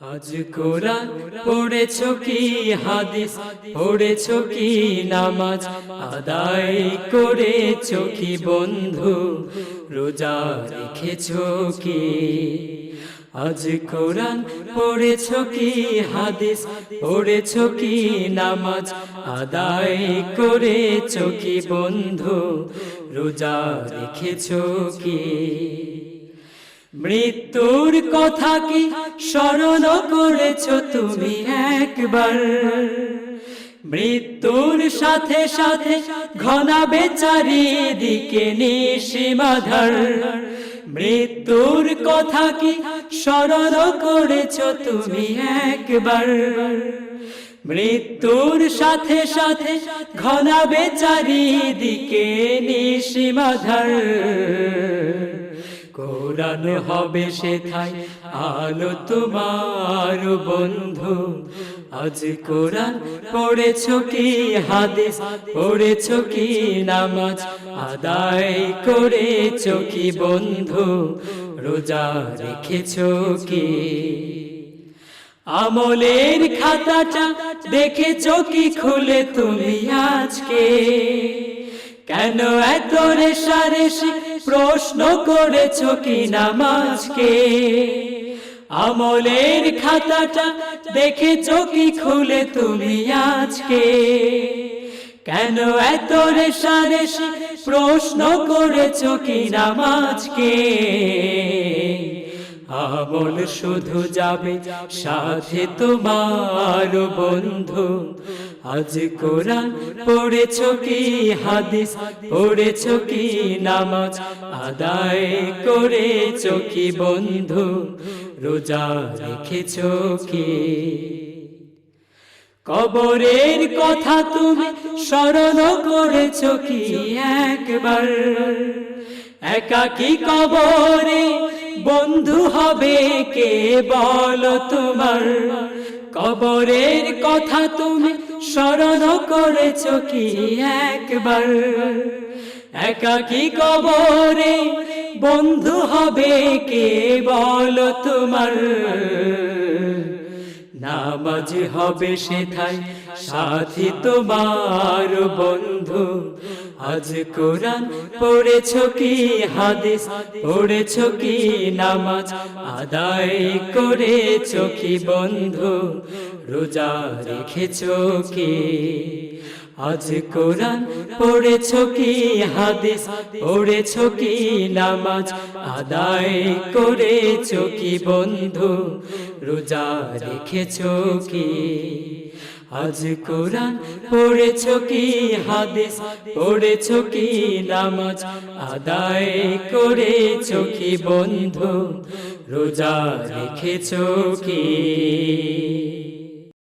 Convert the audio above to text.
আজ কোরআন পড়েছো কি হাদিস পড়েছো কি নামাজ আদায় করেছো কি বন্ধু রোজা রেখেছো কি আজ কোরআন পড়েছো কি হাদিস পড়েছো কি নামাজ আদায় করেছো কি বন্ধু রোজা রেখেছো কি মৃত্যুর কথা কি স্মরণ করেছো তুমি একবার মৃত্যুর সাথে সাথে ঘনাবে চারিদিকে নিশিমাধার মৃত্যুর কথা কি স্মরণ করেছো তুমি একবার মৃত্যুর সাথে সাথে ঘনাবে চারিদিকে নিশিমাধার কোরআন হবে সেথায় আলো তোমার বন্ধু আজ কোরআন পড়েছো কি হাদিস পড়েছো কি নামাজ আদায় করেছো কি বন্ধু রোজা রেখেছো কি আমলের খাতাটা দেখেছো কি খুলে তুমি আজকে কেন এত রেশারেশি প্রশ্ন করেছো কি নামাজকে আমলের খাতাটা দেখেছো কি খুলে তুমি আজকে কেন এত রেশারেশি প্রশ্ন করেছো কি নামাজকে আমল শুধু যাবে সাথে তোমার বন্ধু আজ কোরআন পড়েছো কি হাদিস পড়েছো কি নামাজ আদায় করেছো কি বন্ধু রোজা রেখেছো কি কবরের কথা তুমি স্মরণ করেছো কি একবার একাকী কবরে বন্ধু হবে কে বলো তোমার কবরের কথা তুমি স্মরণ করেছো কি একবার একাকী কবরে বন্ধু হবে কে বলো তোমার নামাজ হবে সেথায় সাথী তোমার বন্ধু আজ কোরআন পড়েছো কি হাদিস পড়েছো কি নামাজ আদায় করেছো কি বন্ধু রোজা রেখেছো কি আজ কোরআন পড়েছো কি হাদিস পড়েছো কি নামাজ আদায় করেছো কি বন্ধু রোজা রেখেছো কি আজ কোরআন পড়েছো কি হাদিস পড়েছো কি নামাজ আদায় করেছো কি বন্ধু রোজা রেখেছো কি